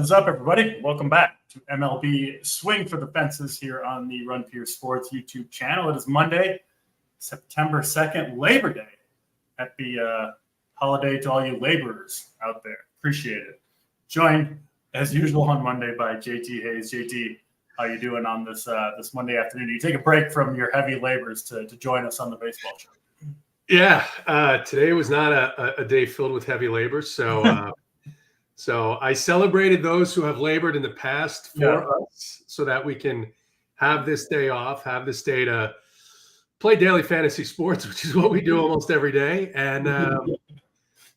is up, everybody? Welcome back to MLB Swing for the Fences here on the Run Pure Sports YouTube channel. It is Monday, September 2nd, Labor Day. Happy holiday to all you laborers out there. Appreciate it. Joined, as usual, on Monday by JT Hayes. JT, how you doing on this Monday afternoon? You take a break from your heavy labors to join us on the baseball show. Yeah, today was not a day filled with heavy labor, so so I celebrated those who have labored in the past for us so that we can have this day off, have this day to play daily fantasy sports, which is what we do almost every day. And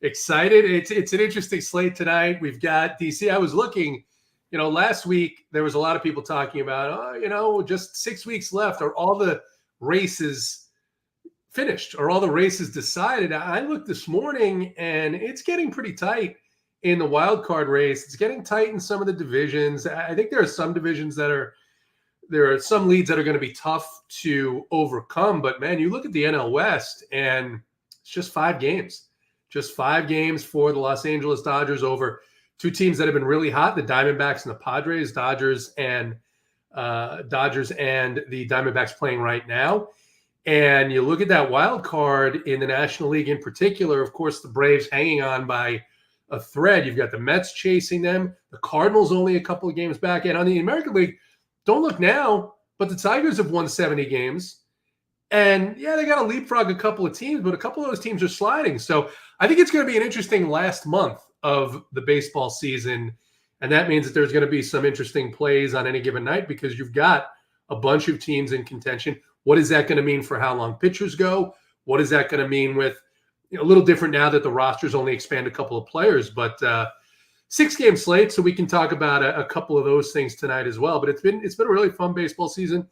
excited. It's an interesting slate tonight. We've got DC. I was looking, last week there was a lot of people talking about, just 6 weeks left. Are all the races finished? Are all the races decided? I looked this morning and it's getting pretty tight in the wild card race. It's getting tight in some of the divisions. I think there are some divisions there are some leads that are going to be tough to overcome. But man, you look at the NL West and it's just 5 games. Just 5 games for the Los Angeles Dodgers over 2 teams that have been really hot, the Diamondbacks and the Padres. Dodgers and the Diamondbacks playing right now. And you look at that wild card in the National League in particular, of course, the Braves hanging on by a thread. You've got the Mets chasing them. The Cardinals only a couple of games back. And on the American League, don't look now, but the Tigers have won 70 games. And yeah, they got to leapfrog a couple of teams, but a couple of those teams are sliding. So I think it's going to be an interesting last month of the baseball season. And that means that there's going to be some interesting plays on any given night because you've got a bunch of teams in contention. What is that going to mean for how long pitchers go? What is that going to mean with a little different now that the rosters only expand a couple of players, but 6-game slate, so we can talk about a couple of those things tonight as well. But it's been a really fun baseball season.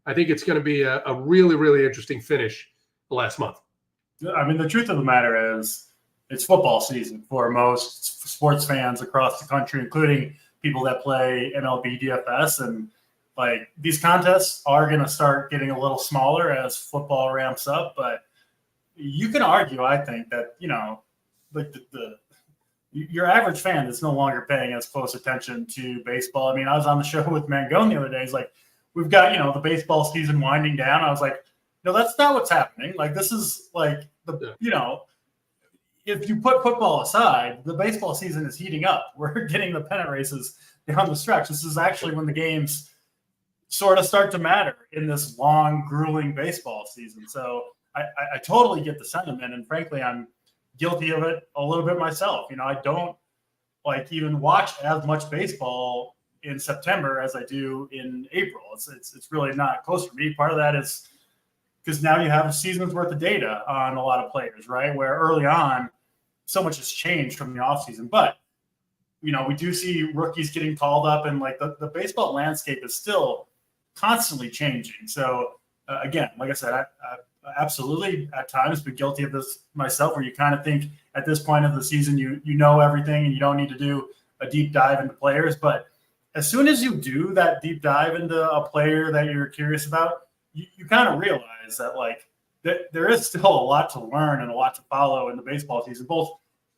I think it's going to be a really, really interesting finish the last month. I mean, the truth of the matter is it's football season for most sports fans across the country, including people that play MLB DFS. And like these contests are going to start getting a little smaller as football ramps up, but you can argue, I think, that, like your average fan that's no longer paying as close attention to baseball. I mean, I was on the show with Mangone the other day. He's like, we've got, the baseball season winding down. I was like, no, that's not what's happening. Like, this is like if you put football aside, the baseball season is heating up. We're getting the pennant races down the stretch. This is actually when the games sort of start to matter in this long, grueling baseball season. So I totally get the sentiment, and frankly, I'm guilty of it a little bit myself. I don't even watch as much baseball in September as I do in April. It's really not close for me. Part of that is because now you have a season's worth of data on a lot of players, right? Where early on, so much has changed from the offseason. But, we do see rookies getting called up, and the baseball landscape is still constantly changing. So again, like I said, I absolutely at times been guilty of this myself, where you kind of think at this point of the season you know everything and you don't need to do a deep dive into players. But as soon as you do that deep dive into a player that you're curious about, you kind of realize that there is still a lot to learn and a lot to follow in the baseball season, both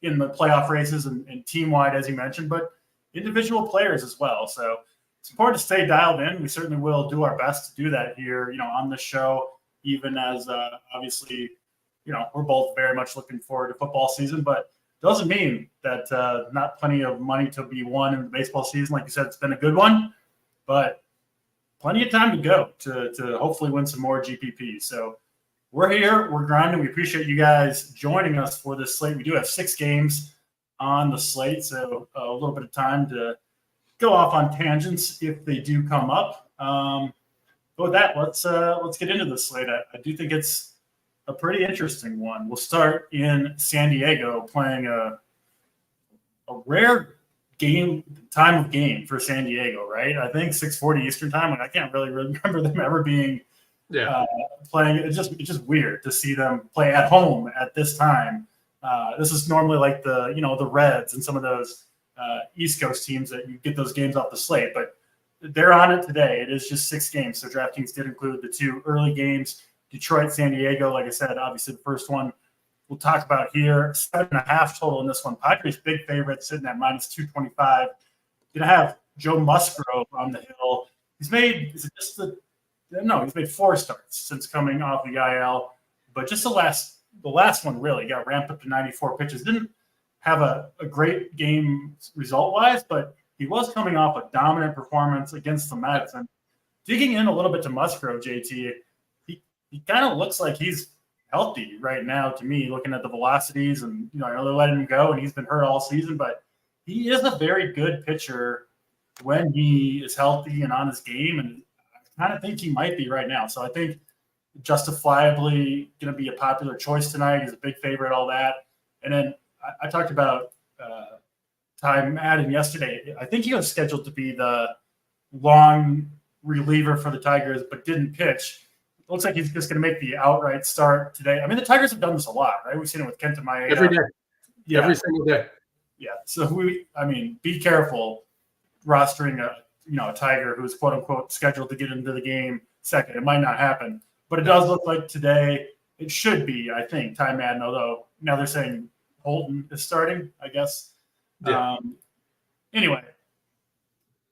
in the playoff races and team-wide, as you mentioned, but individual players as well. So it's important to stay dialed in. We certainly will do our best to do that here, on this show, even as obviously, we're both very much looking forward to football season, but doesn't mean that not plenty of money to be won in the baseball season. Like you said, it's been a good one, but plenty of time to go to hopefully win some more GPPs. So we're here, we're grinding. We appreciate you guys joining us for this slate. We do have 6 games on the slate, so a little bit of time to go off on tangents if they do come up. But with that, let's get into this slate. I do think it's a pretty interesting one. We'll start in San Diego, playing a rare time of game for San Diego, right? I think 6:40 Eastern time. I can't really remember them ever being playing. It's just weird to see them play at home at this time. This is normally like the Reds and some of those East Coast teams that you get those games off the slate, but they're on it today. It is just 6 games. So DraftKings did include the 2 early games, Detroit, San Diego. Like I said, obviously the first one we'll talk about here. 7.5 total in this one. Padres big favorite, sitting at -225. Going to have Joe Musgrove on the hill. He's made he's made 4 starts since coming off the IL, but just the last one really got ramped up to 94 pitches. Didn't have a great game result-wise, but he was coming off a dominant performance against the Mets. And digging in a little bit to Musgrove, JT, he kind of looks like he's healthy right now to me, looking at the velocities. And, I know they're letting him go, and he's been hurt all season, but he is a very good pitcher when he is healthy and on his game. And I kind of think he might be right now. So I think justifiably going to be a popular choice tonight. He's a big favorite, all that. And then I talked about Ty Madden yesterday. I think he was scheduled to be the long reliever for the Tigers, but didn't pitch. It looks like he's just going to make the outright start today. I mean, the Tigers have done this a lot, right? We've seen it with Kenta Maeda. Every day. Yeah. Every single day. Yeah. So be careful rostering a Tiger who's quote unquote scheduled to get into the game second. It might not happen, but it does look like today it should be, I think, Ty Madden, although now they're saying Holton is starting, I guess. Yeah. Anyway,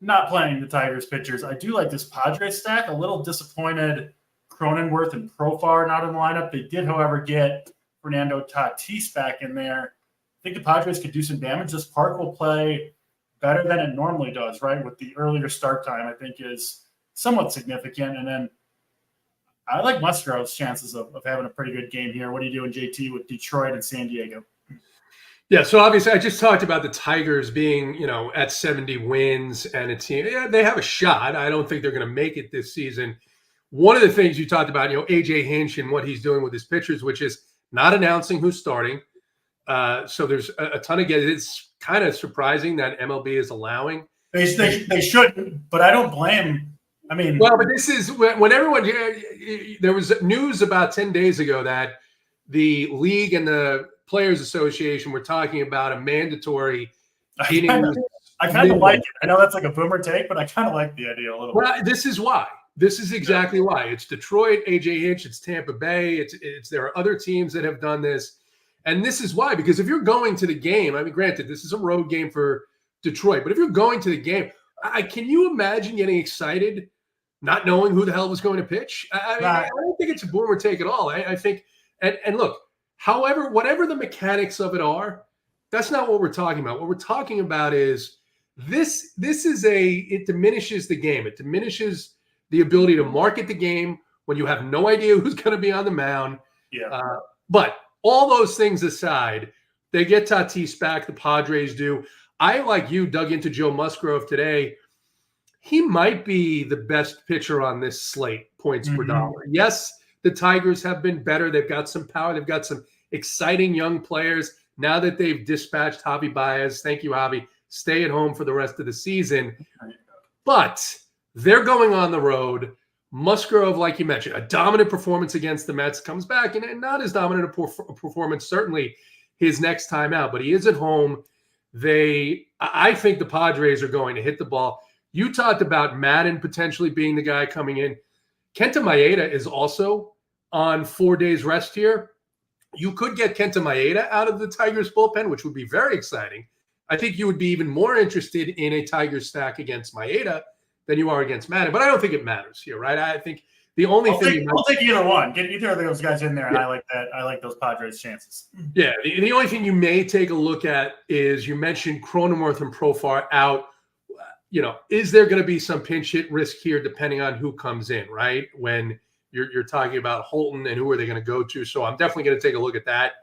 not playing the Tigers pitchers. I do like this Padres stack. A little disappointed Cronenworth and Profar not in the lineup. They did, however, get Fernando Tatis back in there. I think the Padres could do some damage. This park will play better than it normally does, right? With the earlier start time, I think is somewhat significant. And then I like Musgrove's chances of having a pretty good game here. What are you doing, JT, with Detroit and San Diego? Yeah, so obviously I just talked about the Tigers being, at 70 wins and a team. Yeah, they have a shot. I don't think they're going to make it this season. One of the things you talked about, AJ Hinch and what he's doing with his pitchers, which is not announcing who's starting. So there's a ton of guys. It's kind of surprising that MLB is allowing. They shouldn't, but I don't blame. I mean, well, but this is when everyone. There was news about 10 days ago that the league and the Players Association were talking about a mandatory. I kind of like it. I know that's like a boomer take, but I kind of like the idea a little. Well, this is why. This is exactly why. It's Detroit, AJ Hinch, it's Tampa Bay. It's there are other teams that have done this. And this is why, because if you're going to the game, I mean, granted, this is a road game for Detroit, but if you're going to the game, can you imagine getting excited not knowing who the hell was going to pitch? I don't think it's a boomer take at all. I think, and look, whatever the mechanics of it are, that's not what we're talking about. What we're talking about is this is it diminishes the game. It diminishes the ability to market the game when you have no idea who's going to be on the mound. Yeah. But all those things aside, they get Tatis back. The Padres do. I, like you, dug into Joe Musgrove today. He might be the best pitcher on this slate, points per dollar. Yes, the Tigers have been better. They've got some power. They've got some exciting young players. Now that they've dispatched Javi Baez, thank you, Javi, stay at home for the rest of the season. But they're going on the road. Musgrove, like you mentioned, a dominant performance against the Mets, comes back, and not as dominant a performance, certainly his next time out, but he is at home. I think the Padres are going to hit the ball. You talked about Madden potentially being the guy coming in. Kenta Maeda is also on 4 days rest here. You could get Kenta Maeda out of the Tigers bullpen, which would be very exciting. I think you would be even more interested in a Tigers stack against Maeda than you are against Madden, but I don't think it matters here, right? I think the only I'll take either one. Get either of those guys in there, and I like that. I like those Padres chances. Yeah, the only thing you may take a look at is you mentioned Cronenworth and Profar out. Is there going to be some pinch hit risk here depending on who comes in, right? When you're talking about Holton and who are they going to go to? So I'm definitely going to take a look at that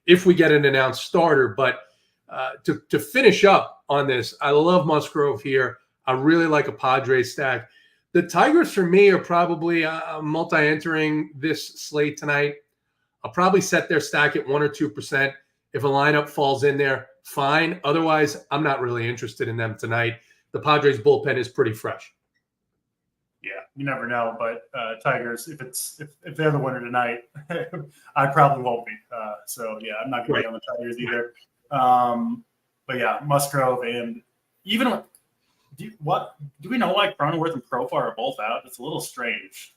if we get an announced starter. But to finish up on this, I love Musgrove here. I really like a Padres stack. The Tigers, for me, are probably multi-entering this slate tonight. I'll probably set their stack at 1 or 2%. If a lineup falls in there, fine. Otherwise, I'm not really interested in them tonight. The Padres bullpen is pretty fresh. Yeah, you never know. But Tigers, if they're the winner tonight, I probably won't be. So yeah, I'm not going to be on the Tigers either. But yeah, Musgrove and even. Do we know why Cronenworth and Profar are both out? It's a little strange.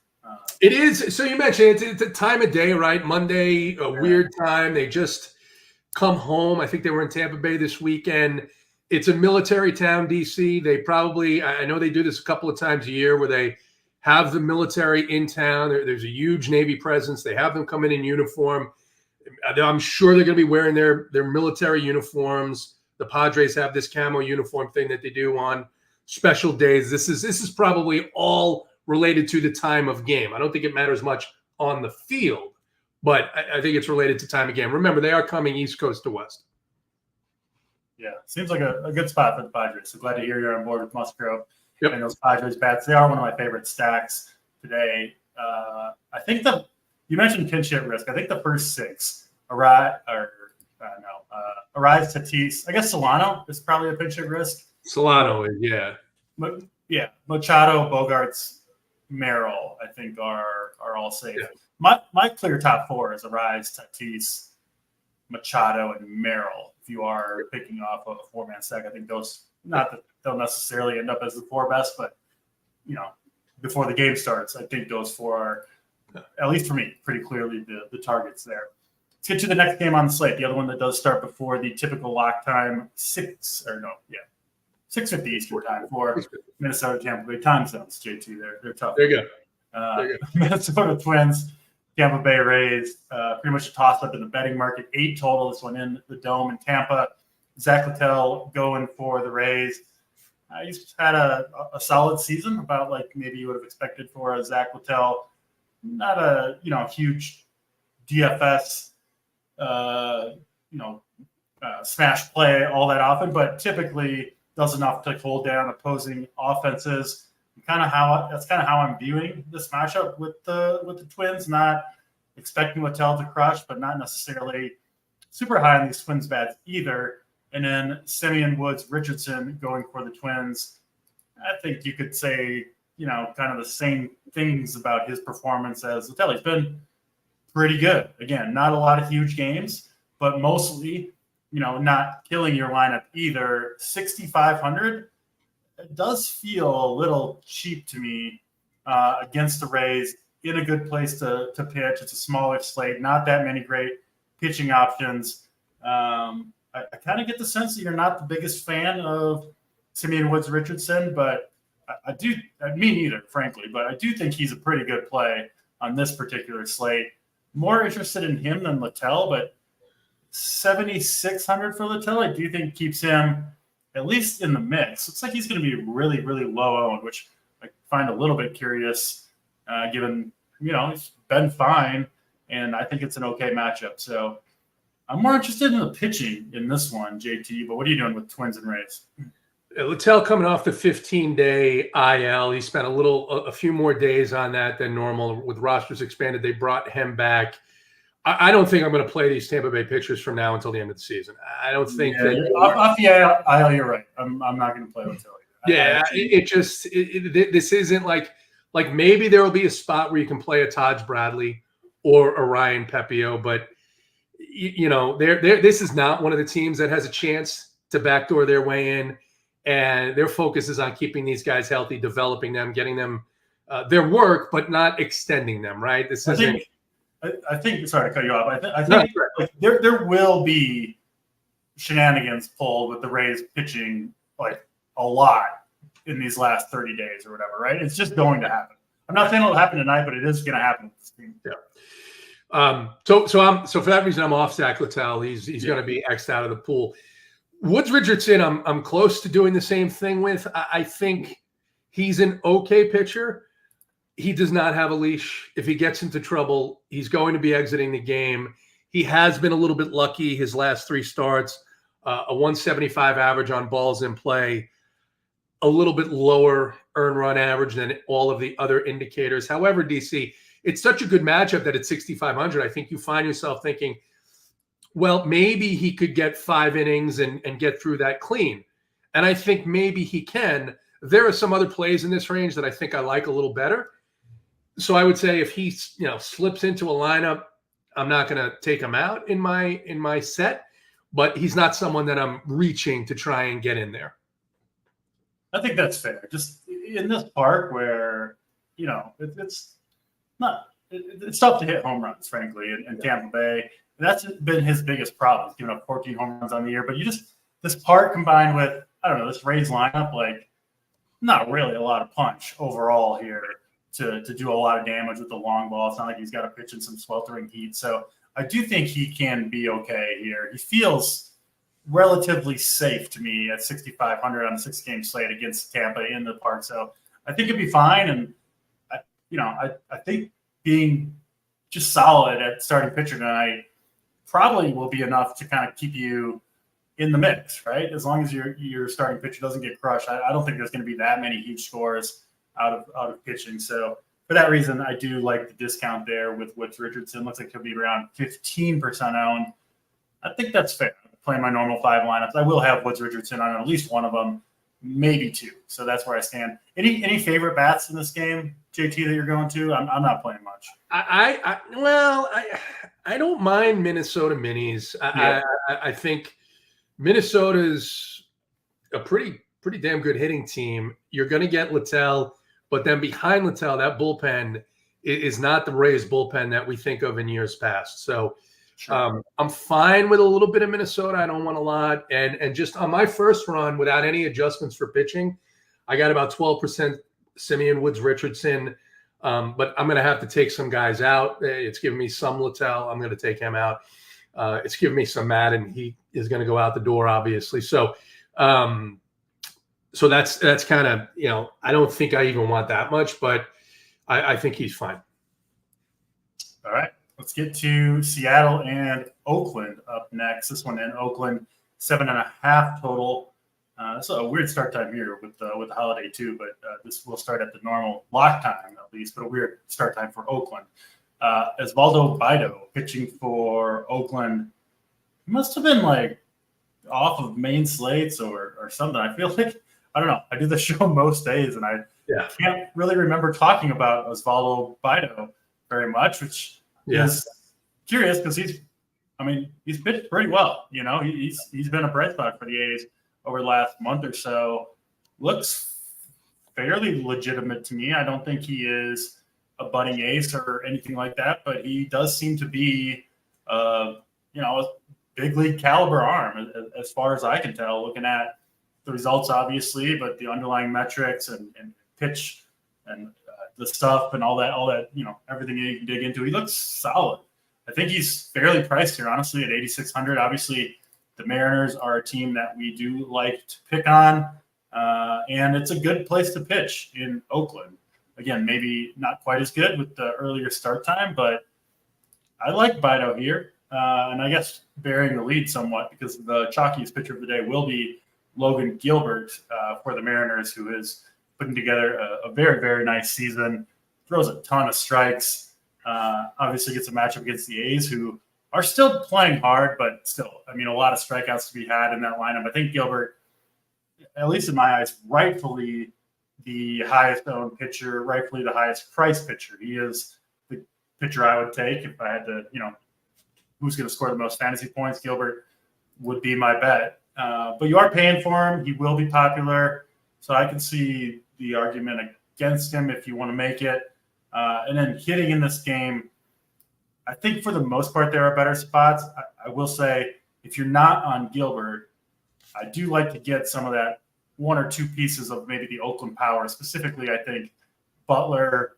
It is. So you mentioned it's a time of day, right? Monday, weird time. They just come home. I think they were in Tampa Bay this weekend. It's a military town, DC. They probably, I know they do this a couple of times a year where they have the military in town. There's a huge Navy presence. They have them come in uniform. I'm sure they're going to be wearing their military uniforms. The Padres have this camo uniform thing that they do on special days. This is probably all related to the time of game. I don't think it matters much on the field, but I think it's related to time of game. Remember, they are coming East Coast to West. Yeah, seems like a good spot for the Padres. So glad to hear you're on board with Musgrove and those Padres bats. They are one of my favorite stacks today. I think you mentioned pinch hit risk. I think the first 6 Arise, Tatis. I guess Solano is probably a pinch hit risk. Solano is, yeah. But yeah, Machado, Bogarts, Merrill, I think are all safe. Yeah. My clear top 4 is Arise, Tatis, Machado, and Merrill. If you are picking off a 4-man stack, I think those, not that they'll necessarily end up as the 4 best, but before the game starts, I think those 4 are, at least for me, pretty clearly the targets there. Let's get to the next game on the slate. The other one that does start before the typical lock time, 6:50 Eastern time for Minnesota Tampa Bay time zones. JT, they're tough. There you go. Minnesota Twins, Tampa Bay Rays, pretty much a toss-up in the betting market. 8 total. This one in the Dome in Tampa. Zach Littell going for the Rays. He's had a solid season, about like maybe you would have expected for a Zach Littell. Not a huge DFS, smash play all that often, but typically does enough to hold down opposing offenses. That's kind of how I'm viewing this matchup with the Twins. Not expecting Littell to crush, but not necessarily super high on these Twins bats either. And then Simeon, Woods, Richardson going for the Twins. I think you could say, kind of the same things about his performance as Littell. He's been pretty good. Again, not a lot of huge games, but mostly, not killing your lineup either. 6,500. It does feel a little cheap to me against the Rays, in a good place to pitch. It's a smaller slate, not that many great pitching options. I kind of get the sense that you're not the biggest fan of Simeon Woods Richardson, but me neither, frankly, but I do think he's a pretty good play on this particular slate. More interested in him than Littell, but 7,600 for Littell, I do think keeps him at least in the mix. Looks like he's going to be really, really low owned, which I find a little bit curious, given, he's been fine, and I think it's an okay matchup. So I'm more interested in the pitching in this one, JT, but what are you doing with Twins and Rays? Littell coming off the 15-day IL. He spent a few more days on that than normal. With rosters expanded, they brought him back. I don't think I'm going to play these Tampa Bay pitchers from now until the end of the season. I don't think that off the IL, you're right. I'm not going to play Littell. Yeah, this isn't like maybe there will be a spot where you can play a Taj Bradley or a Ryan Pepio, but this is not one of the teams that has a chance to backdoor their way in, and their focus is on keeping these guys healthy, developing them, getting them their work, but not extending them. Right? I think. Sorry to cut you off. I think there will be shenanigans pulled with the Rays pitching like a lot in these last 30 days or whatever. Right? It's just going to happen. I'm not saying it'll happen tonight, but it is going to happen with this team. Yeah. So for that reason, I'm off Zach Littell. He's going to be X'd out of the pool. Woods Richardson, I'm close to doing the same thing with. I think he's an okay pitcher. He does not have a leash. If he gets into trouble, he's going to be exiting the game. He has been a little bit lucky his last 3 starts, a 175 average on balls in play, a little bit lower earn run average than all of the other indicators. However, DC, it's such a good matchup that at 6,500, I think you find yourself thinking, well, maybe he could get 5 innings and get through that clean. And I think maybe he can. There are some other plays in this range that I think I like a little better. So I would say if he slips into a lineup, I'm not going to take him out in my set, but he's not someone that I'm reaching to try and get in there. I think that's fair. Just in this park where, it's tough to hit home runs, frankly, in Tampa Bay. And that's been his biggest problem. He's given up 14 home runs on the year, but this part combined with, I don't know, this Rays lineup, like not really a lot of punch overall here to do a lot of damage with the long ball. It's not like he's got to pitch in some sweltering heat. So I do think he can be okay here. He feels relatively safe to me at 6,500 on a 6-game slate against Tampa in the park. So I think it'd be fine. And, I think being just solid at starting pitcher tonight probably will be enough to kind of keep you in the mix, right? As long as your starting pitcher doesn't get crushed. I don't think there's going to be that many huge scores out of pitching. So for that reason, I do like the discount there with Woods Richardson. Looks like he'll be around 15% owned. I think that's fair. Playing my normal 5 lineups, I will have Woods Richardson on at least one of them, maybe 2. So that's where I stand. Any favorite bats in this game, JT, that you're going to? I'm not playing much. I don't mind Minnesota minis. I think Minnesota's a pretty damn good hitting team. You're going to get Littell, but then behind Littell, that bullpen is not the Rays bullpen that we think of in years past. So sure. I'm fine with a little bit of Minnesota. I don't want a lot. And just on my first run, without any adjustments for pitching, I got about 12% Simeon, Woods Richardson. But I'm going to have to take some guys out. It's giving me some Littell. I'm going to take him out. It's giving me some Madden. He is going to go out the door, obviously. So that's kind of, I don't think I even want that much, but I think he's fine. All right. Let's get to Seattle and Oakland up next. This one in Oakland, 7.5 total. It's a weird start time here with the holiday too, but this will start at the normal lock time at least, but a weird start time for Oakland. Osvaldo Bido pitching for Oakland. He must have been like off of main slates or something. I feel like, I don't know. I do the show most days and I can't really remember talking about Osvaldo Bido very much, which is curious because he's pitched pretty well. He's been a bright spot for the A's over the last month or so. Looks fairly legitimate to me. I don't think he is a budding ace or anything like that, but he does seem to be, a big league caliber arm as far as I can tell, looking at the results, obviously, but the underlying metrics and pitch and the stuff and all that, everything you can dig into. He looks solid. I think he's fairly priced here, honestly, at 8,600. Obviously, the Mariners are a team that we do like to pick on, and it's a good place to pitch in Oakland. Again, maybe not quite as good with the earlier start time, but I like Bido here, and I guess bearing the lead somewhat because the chalkiest pitcher of the day will be Logan Gilbert for the Mariners, who is putting together a very, very nice season, throws a ton of strikes, obviously gets a matchup against the A's, who are still playing hard, but still, a lot of strikeouts to be had in that lineup. I think Gilbert, at least in my eyes, rightfully the highest owned pitcher, rightfully the highest priced pitcher. He is the pitcher I would take if I had to, who's going to score the most fantasy points. Gilbert would be my bet. But you are paying for him. He will be popular. So I can see the argument against him if you want to make it. And then hitting in this game, I think for the most part there are better spots. I will say if you're not on Gilbert, I do like to get some of that 1 or 2 pieces of maybe the Oakland power. Specifically, I think Butler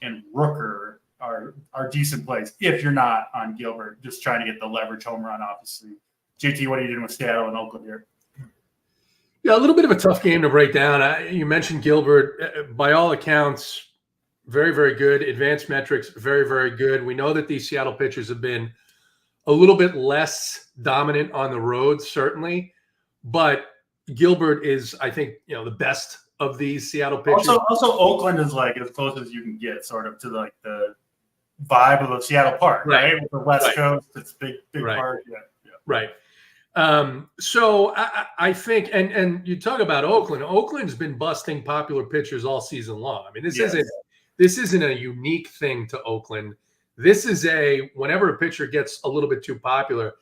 and Rooker are decent plays if you're not on Gilbert, just trying to get the leverage home run, obviously. JT, what are you doing with Seattle and Oakland here? Yeah, a little bit of a tough game to break down. You mentioned Gilbert. By all accounts, very, very good. Advanced metrics, very, very good. We know that these Seattle pitchers have been a little bit less dominant on the road, certainly. But Gilbert is, I think, the best of these Seattle pitchers. Also, Oakland is like as close as you can get, sort of, to like the vibe of the Seattle Park, right? With the West Coast, it's big park. Yeah. Right. So I think, and you talk about Oakland. Oakland's been busting popular pitchers all season long. This isn't a unique thing to Oakland. This is whenever a pitcher gets a little bit too popular,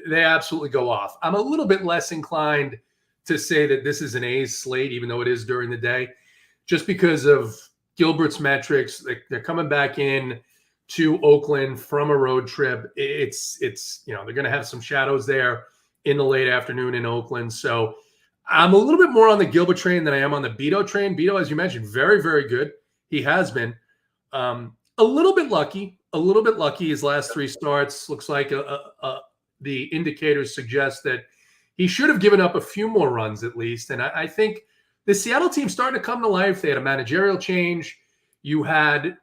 they absolutely go off. I'm a little bit less inclined to say that this is an A's slate, even though it is during the day, just because of Gilbert's metrics. They're coming back in to Oakland from a road trip. It's they're going to have some shadows there in the late afternoon in Oakland. So I'm a little bit more on the Gilbert train than I am on the Beto train. Beto, as you mentioned, very, very good. He has been a little bit lucky. His last 3 starts looks like the indicators suggest that he should have given up a few more runs at least. And I think the Seattle team's starting to come to life. They had a managerial change. You had,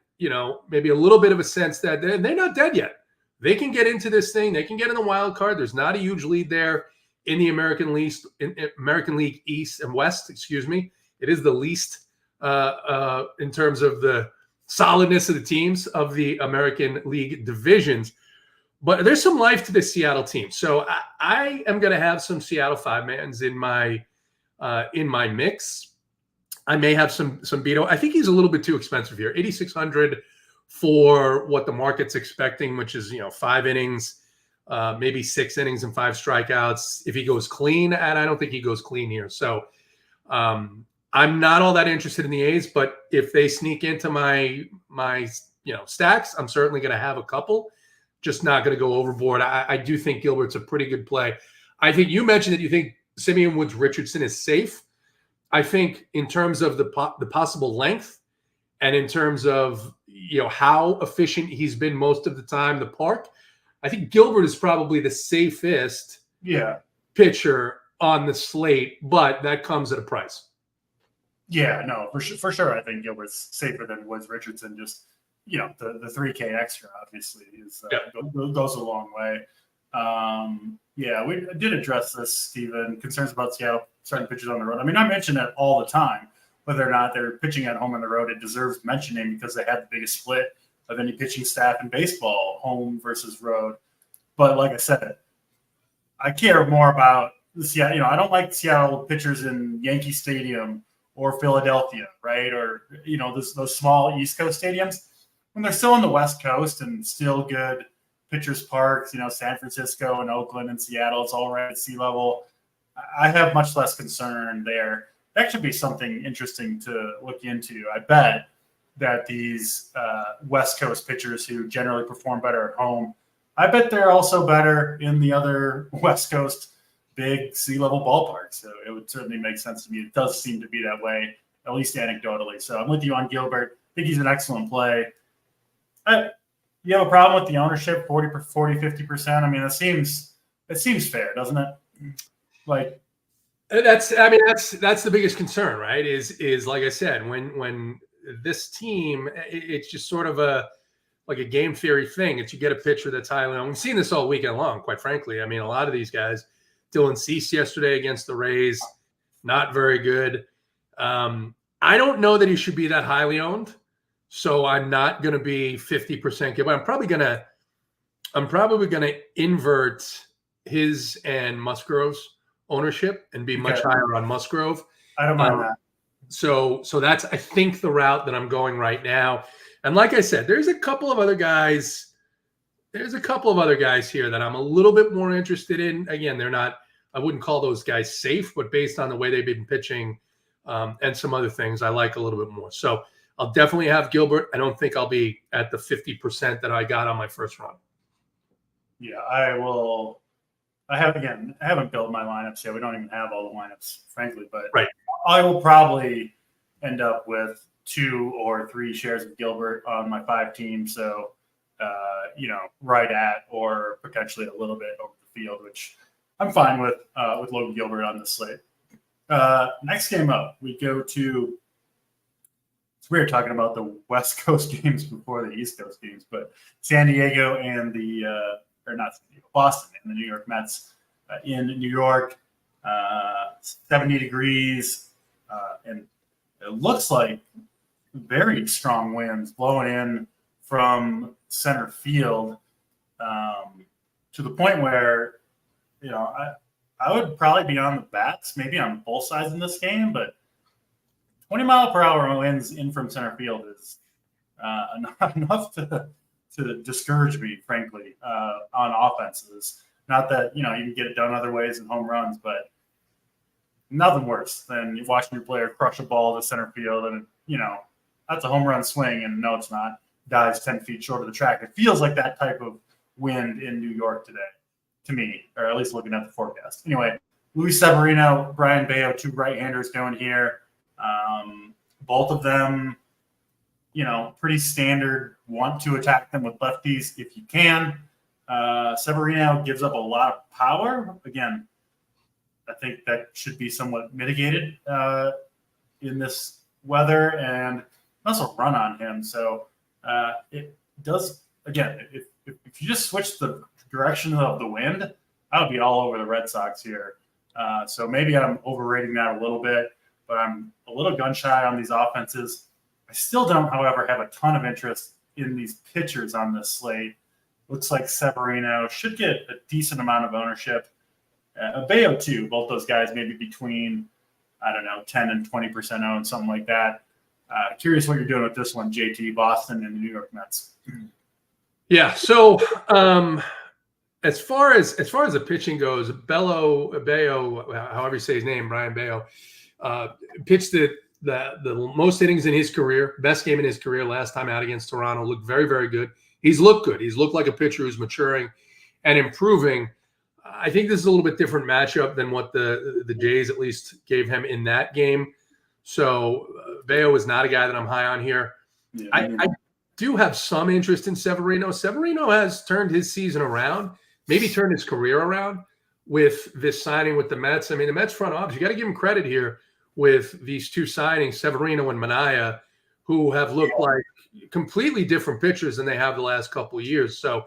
maybe a little bit of a sense that they're not dead yet. They can get into this thing. They can get in the wild card. There's not a huge lead there in the American League East and West. Excuse me. It is the least in terms of the solidness of the teams of the American League divisions. But there's some life to this Seattle team. So I am going to have some Seattle 5-mans in my mix. I may have some Beto. I think he's a little bit too expensive here. 8,600 for what the market's expecting, which is 5 innings, maybe 6 innings and 5 strikeouts. If he goes clean, and I don't think he goes clean here. So I'm not all that interested in the A's, but if they sneak into my stacks, I'm certainly going to have a couple. Just not going to go overboard. I do think Gilbert's a pretty good play. I think you mentioned that you think Simeon Woods Richardson is safe. I think in terms of the possible length and in terms of how efficient he's been most of the time, the park, I think Gilbert is probably the safest pitcher on the slate, but that comes at a price. Yeah, no, for sure. I think Gilbert's safer than Woods Richardson. Just the $3K extra obviously goes a long way. We did address this, Steven. Concerns about Seattle starting pitchers on the road. I mean, I mention it all the time. Whether or not they're pitching at home on the road, it deserves mentioning because they had the biggest split of any pitching staff in baseball, home versus road. But like I said, I care more about the Seattle. I don't like Seattle pitchers in Yankee Stadium or Philadelphia, right? Or those small East Coast stadiums when they're still on the West Coast and still good pitchers parks. San Francisco and Oakland and Seattle, it's all right at sea level. I have much less concern there. That should be something interesting to look into. I bet that these West Coast pitchers who generally perform better at home, I bet they're also better in the other West Coast big sea-level ballparks. So it would certainly make sense to me. It does seem to be that way, at least anecdotally. So I'm with you on Gilbert. I think he's an excellent play. You have a problem with the ownership, 40, 50%? I mean, it seems fair, doesn't it? Like, that's the biggest concern, right? Is like I said, when this team, it's just sort of like a game theory thing. It's you get a pitcher that's highly owned. We've seen this all weekend long, quite frankly. I mean, a lot of these guys, Dylan Cease yesterday against the Rays, not very good. I don't know that he should be that highly owned, so I'm not going to be 50% give. I'm probably going to invert his and Musgrove's ownership and be much higher on Musgrove. I don't mind that. So that's, I think, the route that I'm going right now. And like I said, there's a couple of other guys here that I'm a little bit more interested in. Again, I wouldn't call those guys safe, but based on the way they've been pitching and some other things, I like a little bit more. So I'll definitely have Gilbert. I don't think I'll be at the 50% that I got on my first run. Yeah, I will. I haven't built my lineups yet. We don't even have all the lineups, frankly, but right. I will probably end up with 2 or 3 shares of Gilbert on my 5 team. So, right at or potentially a little bit over the field, which I'm fine with Logan Gilbert on the slate. Next game up, we go to. It's weird talking about the West Coast games before the East Coast games, but San Diego and Boston and the New York Mets in New York, 70 degrees, and it looks like very strong winds blowing in from center field to the point where, I would probably be on the bats, maybe on both sides in this game, but 20-mile-per-hour winds in from center field is enough to discourage me, frankly, on offenses. Not that, you can get it done other ways in home runs, but nothing worse than watching your player crush a ball to center field and, that's a home run swing, and no, it's not. Dives 10 feet short of the track. It feels like that type of wind in New York today. to me, or at least looking at the forecast. Anyway, Luis Severino, Brian Bayo, two right-handers going here. Both of them, pretty standard. Want to attack them with lefties if you can. Severino gives up a lot of power. Again, I think that should be somewhat mitigated in this weather, and also run on him. So it does, again, if you just switch the direction of the wind, I would be all over the Red Sox here. So maybe I'm overrating that a little bit, but I'm a little gun shy on these offenses. I still don't, however, have a ton of interest in these pitchers on this slate. Looks like Severino should get a decent amount of ownership. Bayo too, both those guys maybe between, 10 and 20% owned, something like that. Curious what you're doing with this one, JT, Boston and the New York Mets. Yeah. So as far as the pitching goes, Bayo, however you say his name, Brian Bayo, pitched the most innings in his career, best game in his career last time out against Toronto. Looked very, very good. He's looked good. He's looked like a pitcher who's maturing and improving. I think this is a little bit different matchup than what the Jays at least gave him in that game. So Bayo is not a guy that I'm high on here. Yeah, I do have some interest in Severino. Severino has turned his season around, maybe turned his career around with this signing with the Mets. I mean, the Mets front office, you got to give him credit here with these two signings, Severino and Minaya, who have looked like completely different pitchers than they have the last couple of years. So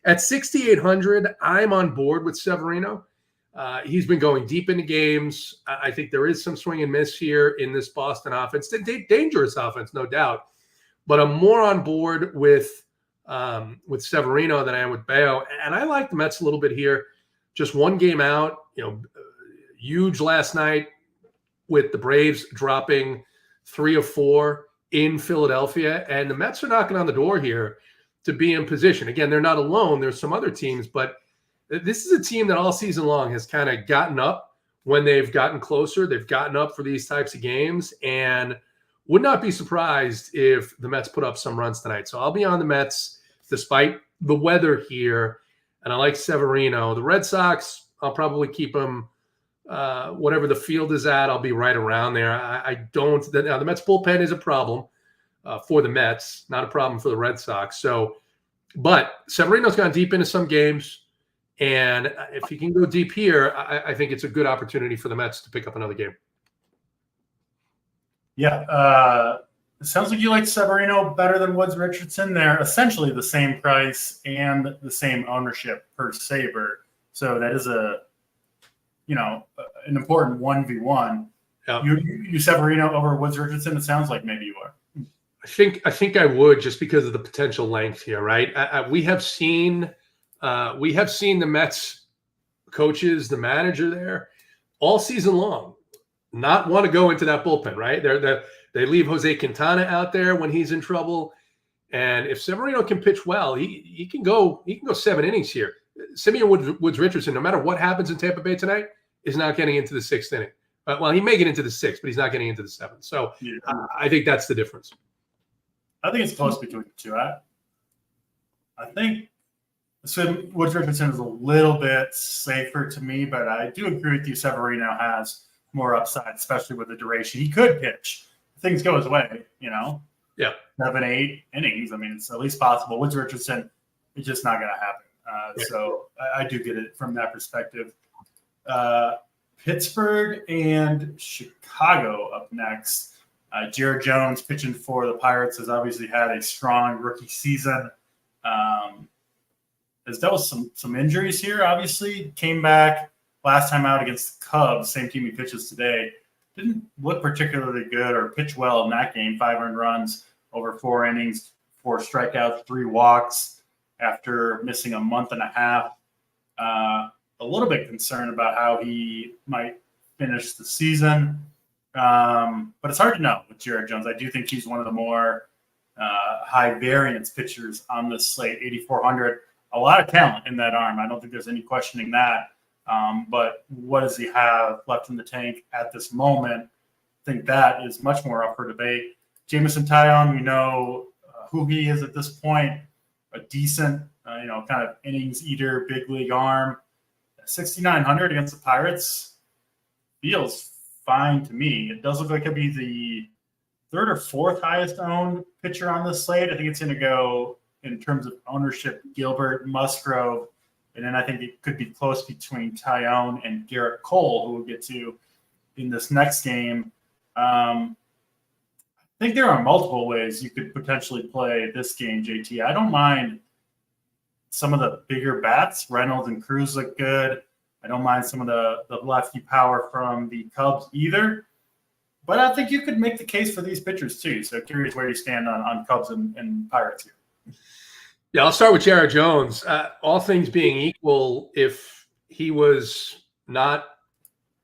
at 6,800, I'm on board with Severino. He's been going deep into games. I think there is some swing and miss here in this Boston offense. Dangerous offense, no doubt. But I'm more on board with Severino than I am with Bayo. And I like the Mets a little bit here. Just one game out, huge last night with the Braves dropping 3 of 4 in Philadelphia. And the Mets are knocking on the door here to be in position. Again, they're not alone. There's some other teams, but this is a team that all season long has kind of gotten up when they've gotten closer. They've gotten up for these types of games, and would not be surprised if the Mets put up some runs tonight. So I'll be on the Mets despite the weather here, and I like Severino. The Red Sox, I'll probably keep them whatever the field is at. I'll be right around there. Now the Mets bullpen is a problem for the Mets, not a problem for the Red Sox. So, but Severino's gone deep into some games. And if he can go deep here, I think it's a good opportunity for the Mets to pick up another game. Yeah. It sounds like you like Severino better than Woods Richardson. They're essentially the same price and the same ownership per saber. So that is an important 1v1. Yeah. You Severino over Woods Richardson? It sounds like maybe you are. I think I would, just because of the potential length here, right? We have seen the Mets coaches, the manager there, all season long, not want to go into that bullpen, right? They leave Jose Quintana out there when he's in trouble, and if Severino can pitch well, he can go 7 innings here. Simeon Woods Richardson, no matter what happens in Tampa Bay tonight, is not getting into the 6th inning. Well, he may get into the 6th, but he's not getting into the 7th. So yeah. I think that's the difference. I think it's close between the two. I think Woods Richardson is a little bit safer to me, but I do agree with you. Severino has more upside, especially with the duration. He could pitch. Things go his way, Yeah. 7, 8 innings. I mean, it's at least possible. Woods Richardson, it's just not going to happen. So I do get it from that perspective. Pittsburgh and Chicago up next. Jared Jones pitching for the Pirates has obviously had a strong rookie season. Has dealt with some injuries here, obviously. Came back last time out against the Cubs, same team he pitches today. Didn't look particularly good or pitch well in that game. 5 earned runs over 4 innings, 4 strikeouts, 3 walks after missing a month and a half. A little bit concerned about how he might finish the season. But it's hard to know with Jared Jones. I do think he's one of the more high variance pitchers on this slate, 8,400. A lot of talent in that arm. I don't think there's any questioning that. But what does he have left in the tank at this moment? I think that is much more up for debate. Jameson Taillon, we know who he is at this point. A decent, kind of innings eater, big league arm. 6,900 against the Pirates feels fine to me. It does look like it'd be the third or fourth highest owned pitcher on this slate. I think it's going to go in terms of ownership, Gilbert, Musgrove, and then I think it could be close between Tyone and Garrett Cole, who we'll get to in this next game. I think there are multiple ways you could potentially play this game, JT. I don't mind some of the bigger bats. Reynolds and Cruz look good. I don't mind some of the lefty power from the Cubs either. But I think you could make the case for these pitchers too. So curious where you stand on Cubs and Pirates here. Yeah, I'll start with Jared Jones. All things being equal, if he was not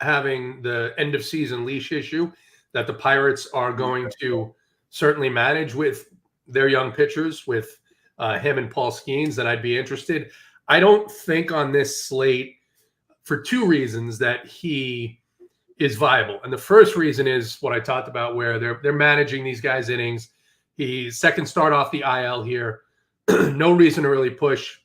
having the end of season leash issue that the Pirates are going to certainly manage with their young pitchers, with him and Paul Skeens, then I'd be interested. I don't think on this slate, for two reasons, that he is viable. And the first reason is what I talked about, where they're managing these guys' innings. He's second start off the IL here. No reason to really push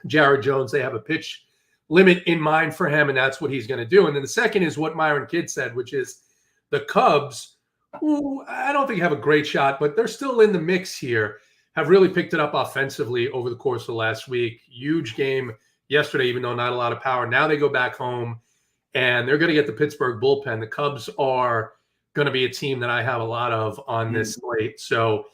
Jared Jones. They have a pitch limit in mind for him, and that's what he's going to do. And then the second is what Myron Kidd said, which is the Cubs, who I don't think have a great shot, but they're still in the mix here, have really picked it up offensively over the course of the last week. Huge game yesterday, even though not a lot of power. Now they go back home, and they're going to get the Pittsburgh bullpen. The Cubs are going to be a team that I have a lot of on this slate. So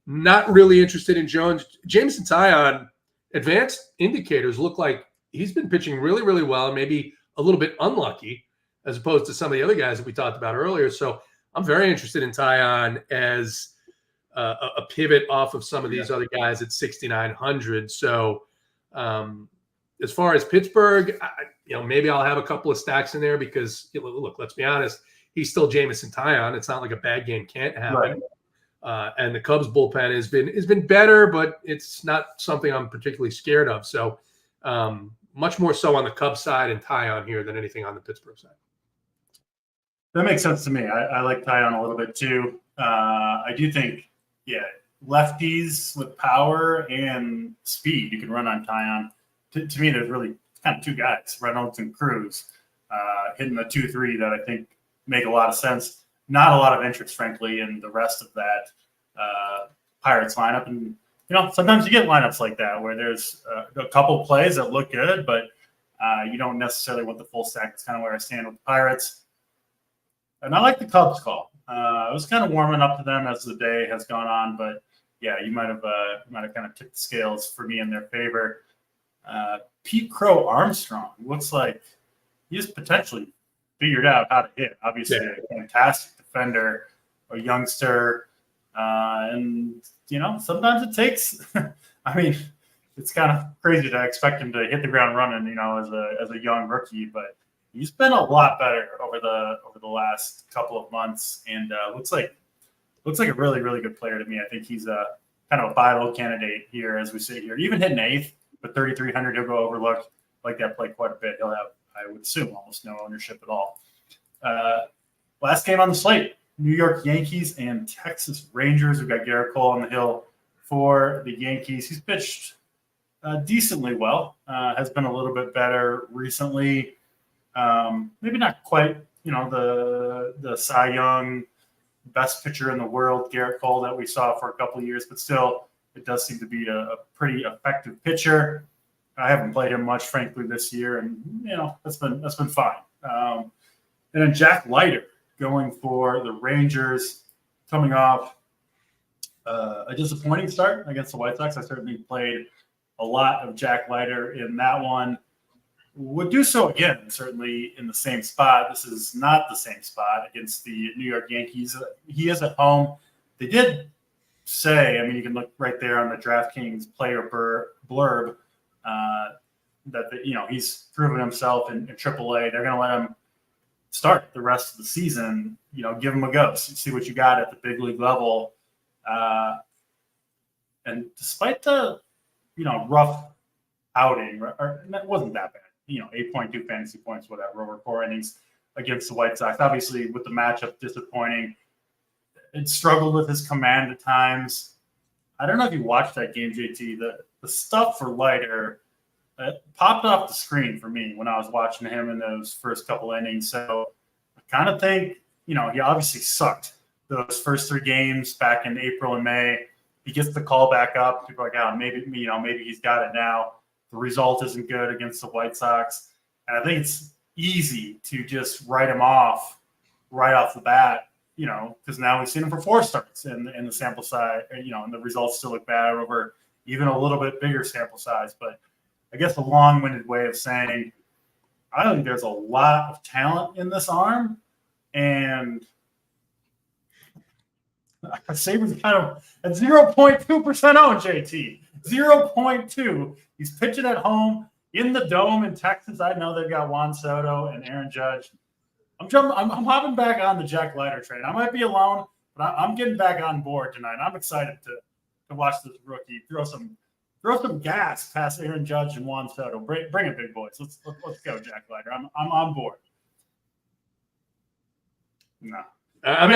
not really interested in Jones. Jameson Taillon, advanced indicators look like he's been pitching really, really well, and maybe a little bit unlucky as opposed to some of the other guys that we talked about earlier. So I'm very interested in Taillon as a pivot off of some of these other guys at 6,900. So as far as Pittsburgh, maybe I'll have a couple of stacks in there because, look, let's be honest, he's still Jameson Taillon. It's not like a bad game can't happen. Right. And the Cubs bullpen has been better, but it's not something I'm particularly scared of. So much more so on the Cubs side and Taillon here than anything on the Pittsburgh side. That makes sense to me. I like Taillon a little bit too. I do think, lefties with power and speed you can run on Taillon. To me, there's really kind of two guys, Reynolds and Cruz, hitting the 2-3 that I think make a lot of sense. Not a lot of interest, frankly, in the rest of that Pirates lineup. And, sometimes you get lineups like that where there's a couple plays that look good, but you don't necessarily want the full stack. That's kind of where I stand with the Pirates. And I like the Cubs call. I was kind of warming up to them as the day has gone on, but you might have kind of tipped the scales for me in their favor. Pete Crow Armstrong looks like he's potentially figured out how to hit. Obviously, a fantastic defender, a youngster, and sometimes it takes. I mean, it's kind of crazy to expect him to hit the ground running, as a young rookie, but he's been a lot better over the last couple of months, and looks like a really, really good player to me. I think he's a kind of a buy low candidate here as we sit here. Even hitting eighth with 3,300, he'll go overlooked. Like that play quite a bit. He'll have, I would assume, almost no ownership at all. Last game on the slate, New York Yankees and Texas Rangers. We've got Garrett Cole on the hill for the Yankees. He's pitched decently well. Has been a little bit better recently. Maybe not quite, the Cy Young best pitcher in the world, Garrett Cole, that we saw for a couple of years, but still, it does seem to be a pretty effective pitcher. I haven't played him much, frankly, this year, and that's been fine. And then Jack Leiter going for the Rangers, coming off a disappointing start against the White Sox. I certainly played a lot of Jack Leiter in that one. Would do so again, certainly in the same spot. This is not the same spot against the New York Yankees. He is at home. They did say, you can look right there on the DraftKings player blurb, that he's proven himself in AAA. They're going to let him start the rest of the season. Give him a go, see what you got at the big league level. And despite the rough outing, or that wasn't that bad. 8.2 fantasy points, whatever, over 4 innings against the White Sox. Obviously, with the matchup disappointing, it struggled with his command at times. I don't know if you watched that game, JT. The stuff for Leiter it popped off the screen for me when I was watching him in those first couple innings. So I kind of think, he obviously sucked those first 3 games back in April and May. He gets the call back up. People are like, oh, maybe he's got it now. The result isn't good against the White Sox. And I think it's easy to just write him off right off the bat, because now we've seen him for 4 starts in the sample size, and the results still look bad over even a little bit bigger sample size. But I guess a long-winded way of saying I don't think there's a lot of talent in this arm. And Sabres kind of at 0.2% owned, JT. 0.2. He's pitching at home in the Dome in Texas. I know they've got Juan Soto and Aaron Judge. I'm hopping back on the Jack Leiter train. I might be alone, but I'm getting back on board tonight. I'm excited to watch this rookie throw some gas past Aaron Judge and Juan Soto. Bring it, big boys. Let's go, Jack Leiter. I'm on board. No. I'm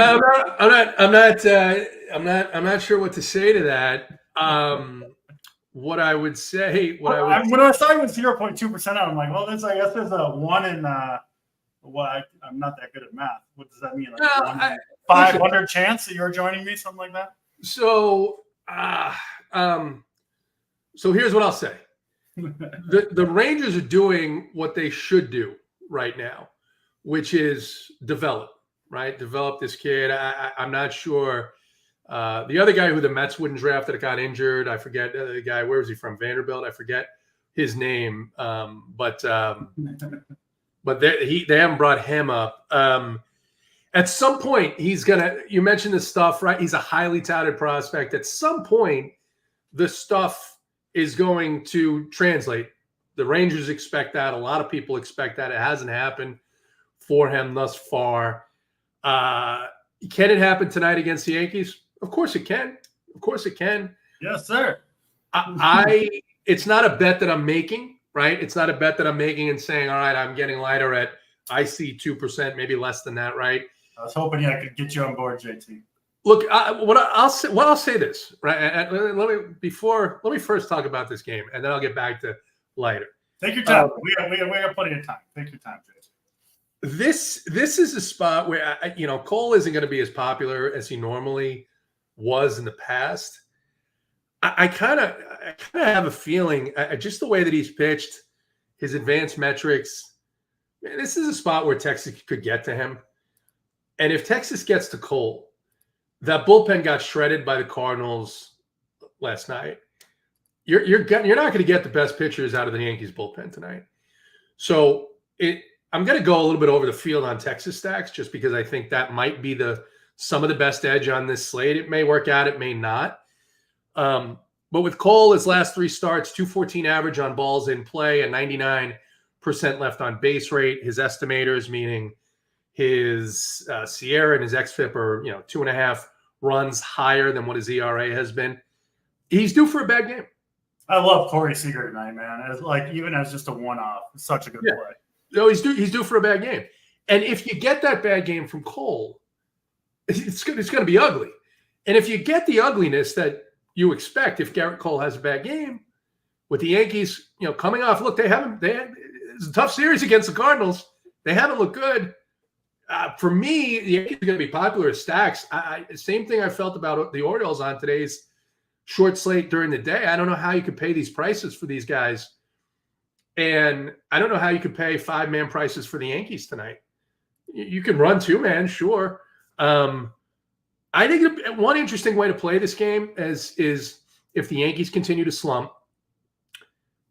not sure what to say to that. What I would say, when I started with 0.2%, I'm like, well, I guess there's a 1 in. I'm not that good at math. What does that mean? Like 500 chance that you're joining me, something like that. So here's what I'll say. The Rangers are doing what they should do right now, which is develop this kid. I'm not sure. The other guy who the Mets wouldn't draft that got injured, I forget the guy. Where was he from? Vanderbilt. I forget his name. But they haven't brought him up. At some point, he's gonna. You mentioned this stuff, right? He's a highly touted prospect. At some point, the stuff is going to translate. The Rangers expect that. A lot of people expect that. It hasn't happened for him thus far. Can it happen tonight against the Yankees? Of course it can. Of course it can. Yes, sir. It's not a bet that I'm making, right? It's not a bet that I'm making and saying, all right, I'm getting Leiter at, I see 2%, maybe less than that, right? I was hoping I could get you on board, JT. Look, I'll say this, right? Let me first talk about this game, and then I'll get back to Leiter. Take your time. We got plenty of time. Take your time, JT. This is a spot where Cole isn't going to be as popular as he normally was in the past. I kind of have a feeling, just the way that he's pitched, his advanced metrics. This is a spot where Texas could get to him, and if Texas gets to Cole, that bullpen got shredded by the Cardinals last night. You're not going to get the best pitchers out of the Yankees bullpen tonight. So I'm going to go a little bit over the field on Texas stacks just because I think that might be some of the best edge on this slate. It may work out, it may not. But with Cole, his last 3 starts, 214 average on balls in play, a 99% left on base rate. His estimators, meaning his Sierra and his xFIP are 2.5 runs higher than what his ERA has been. He's due for a bad game. I love Corey Seager tonight, man. Even as just a one-off, it's such a good play. No, he's due for a bad game. And if you get that bad game from Cole, it's going to be ugly. And if you get the ugliness that you expect if Garrett Cole has a bad game, with the Yankees, coming off, look, it's a tough series against the Cardinals. They haven't looked good. For me, the Yankees are going to be popular as stacks. Same thing I felt about the Orioles on today's short slate during the day. I don't know how you could pay these prices for these guys. And I don't know how you could pay 5-man prices for the Yankees tonight. You can run 2-man, sure. I think one interesting way to play this game is if the Yankees continue to slump.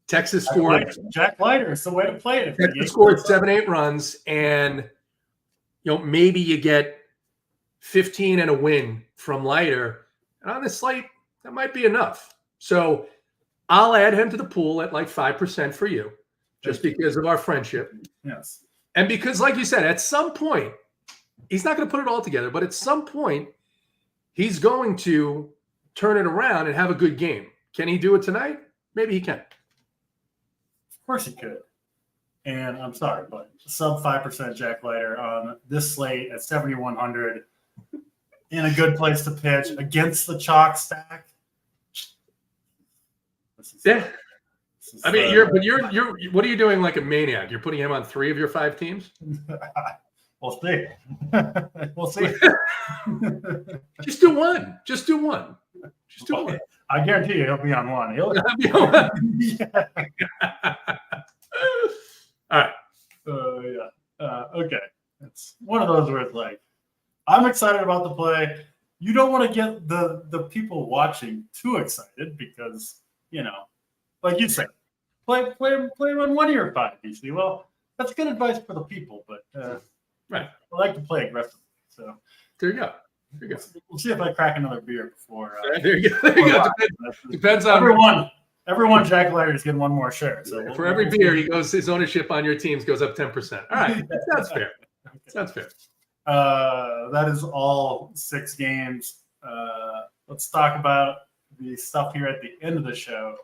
Texas scored. Jack Leiter is the way to play it. Texas scored 7-8 runs, and maybe you get 15 and a win from Leiter. And on this slate, that might be enough. So I'll add him to the pool at like 5% for you, just because of our friendship. Yes. And because, like you said, at some point, he's not going to put it all together, but at some point, he's going to turn it around and have a good game. Can he do it tonight? Maybe he can. Of course he could. And I'm sorry, but sub 5% Jack Leiter on this slate at 7,100 in a good place to pitch against the chalk stack. I mean, you're what are you doing like a maniac? You're putting him on 3 of your 5 teams? We'll see. We'll see. Just do one. Just do one. Just do one. I guarantee you he'll be on one. He'll be on one. Yeah. All right. Okay. It's one of those where it's like, I'm excited about the play. You don't want to get the people watching too excited because, like you said, play on one of your 5 DC. Well, that's good advice for the people, but right. I like to play aggressively. So there you go. We'll see if I crack another beer before. There you go. Depends on everyone. Jack Leiter is getting one more share. So for every beer, his ownership on your teams goes up 10%. All right, that's fair. Okay. That's fair. That is all 6 games. Let's talk about the stuff here at the end of the show.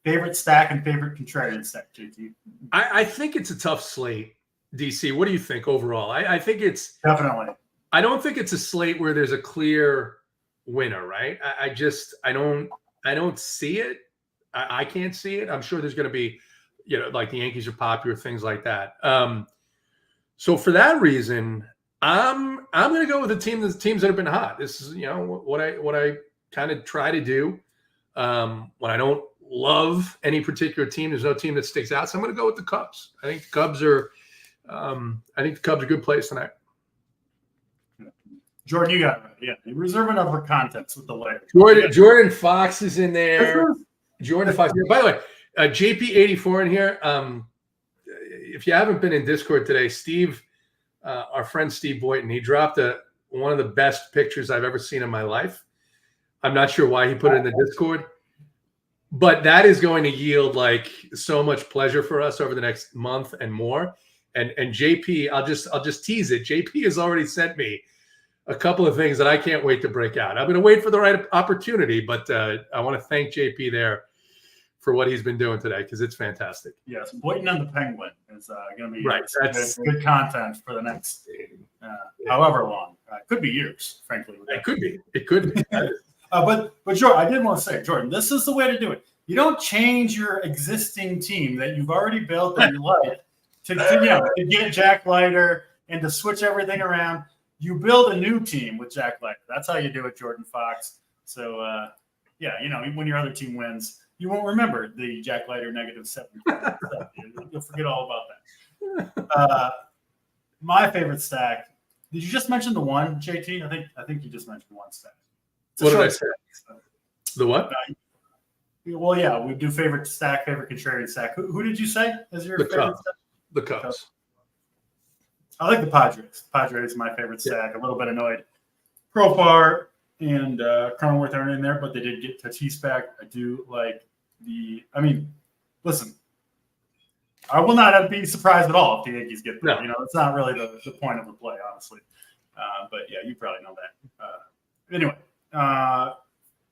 Favorite stack and favorite contrarian stack, JT. I think it's a tough slate, DC. What do you think overall? I think it's definitely. I don't think it's a slate where there's a clear winner, right? I don't see it. I can't see it. I'm sure there's going to be, like the Yankees are popular, things like that. So for that reason, I'm going to go with the teams that have been hot. This is what I kind of try to do when I don't love any particular team. There's no team that sticks out, so I'm going to go with the Cubs. I think the Cubs are a good place tonight. Jordan, you got it right. Yeah, you're reserving up for context with the later. Jordan Fox is in there. Jordan Fox. By the way, JP84 in here. If you haven't been in Discord today, Steve, our friend Steve Boynton, he dropped one of the best pictures I've ever seen in my life. I'm not sure why he put it in the Discord, but that is going to yield like so much pleasure for us over the next month and more. And JP, I'll just tease it. JP has already sent me a couple of things that I can't wait to break out. I'm going to wait for the right opportunity, but I want to thank JP there for what he's been doing today because it's fantastic. Yes, Boynton and the Penguin is going to be right. That's good content for the next however long. Could be years, frankly. It could be. It could be. But Jordan, I did want to say, Jordan, this is the way to do it. You don't change your existing team that you've already built that you like to get Jack Leiter and to switch everything around. You build a new team with Jack Leiter. That's how you do it, Jordan Fox. So, when your other team wins, you won't remember the Jack Leiter -7. You'll forget all about that. My favorite stack. Did you just mention the one, JT? I think you just mentioned one stack. What did I say? The what? Well, yeah, we do favorite stack, favorite contrarian stack. Who did you say is your favorite stack? The Cubs. I like the Padres. Padres is my favorite stack. A little bit annoyed. Profar and Cronenworth aren't in there, but they did get Tatis back. I do like listen, I will not be surprised at all if the Yankees get there. No. It's not really the point of the play, honestly. But yeah, you probably know that. Anyway,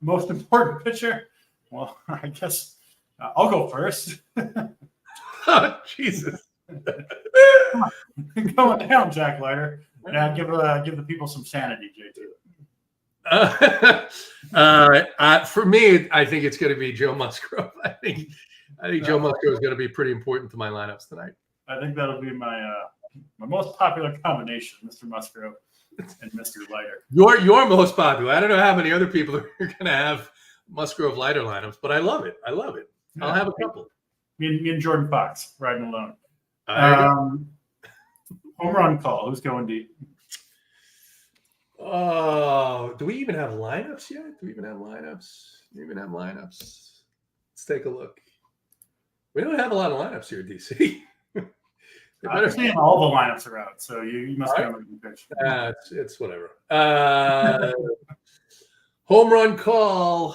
most important pitcher. Well, I guess I'll go first. Oh, Jesus. Going down, Jack Leiter. Now give the people some sanity, JT. For me, I think it's going to be Joe Musgrove. I think Joe Musgrove is going to be pretty important to my lineups tonight. I think that'll be my most popular combination, Mr. Musgrove and Mr. Leiter. Your most popular. I don't know how many other people are going to have Musgrove Leiter lineups, but I love it. Yeah. I'll have a couple. Me and Jordan Fox riding alone. Home run call. Who's going deep? Oh, do we even have lineups yet? Let's take a look. We don't have a lot of lineups here, DC. I'm seeing all the lineups are out, so you must be on the pitch. It's whatever. Home run call.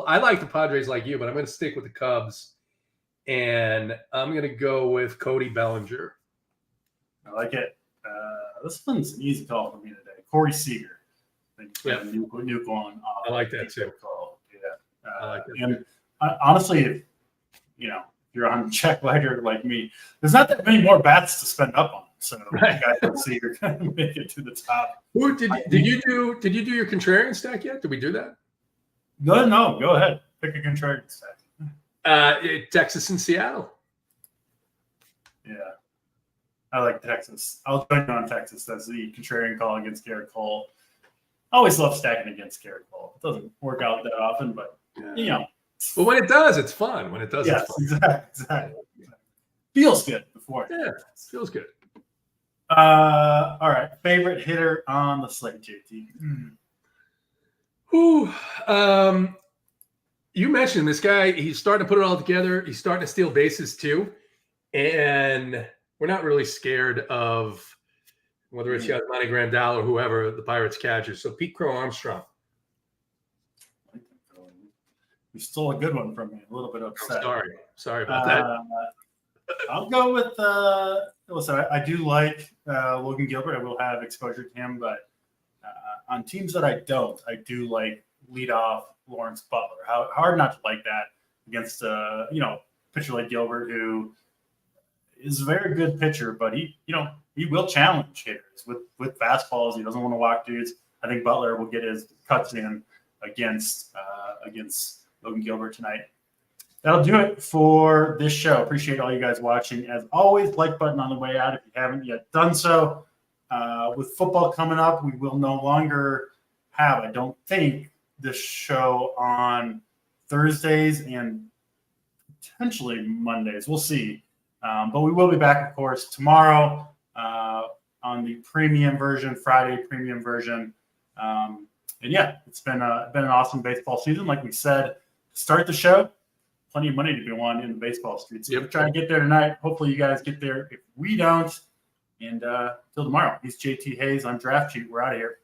I like the Padres like you, but I'm going to stick with the Cubs, and I'm going to go with Cody Bellinger. I like it. This one's an easy call for me today. Corey Seager. New going off. I like that too. Call. Yeah. I like that and honestly, if you're on Jack Leiter like me, there's not that many more bats to spend up on. So I can see you're going to make it to the top. Did you do your contrarian stack yet? Did we do that? No. Go ahead. Pick a contrarian stack. Texas and Seattle. Yeah. I like Texas. I'll join you on Texas. That's the contrarian call against Garrett Cole. I always love stacking against Garrett Cole. It doesn't work out that often, but, you know. But when it does, it's fun. When it does, Yes, it's fun. exactly. Feels good before. Yeah, feels good. All right. Favorite hitter on the slate, JT? Ooh, you mentioned this guy. He's starting to put it all together. He's starting to steal bases too. And we're not really scared of whether it's Yasmani Grandal or whoever the Pirates catcher. So Pete Crow Armstrong. You stole a good one from me. A little bit upset. Sorry about that. I'll go with listen, I do like Logan Gilbert. I will have exposure to him, but on teams that I do like leadoff Lawrence Butler. Hard not to like that against pitcher like Gilbert, who is a very good pitcher, but he will challenge hitters with fastballs. He doesn't want to walk dudes. I think Butler will get his cuts in against Logan Gilbert tonight. That'll do it for this show. Appreciate all you guys watching. As always, like button on the way out if you haven't yet done so. With football coming up, we will no longer have, I don't think, this show on Thursdays and potentially Mondays. We'll see. But we will be back, of course, tomorrow on the premium version, Friday premium version. And yeah, it's been an awesome baseball season. Like we said, start the show. Plenty of money to be won in the baseball streets. So we're trying to get there tonight. Hopefully you guys get there. If we don't, and till tomorrow, he's JT Hayes on Draft Sheet. We're out of here.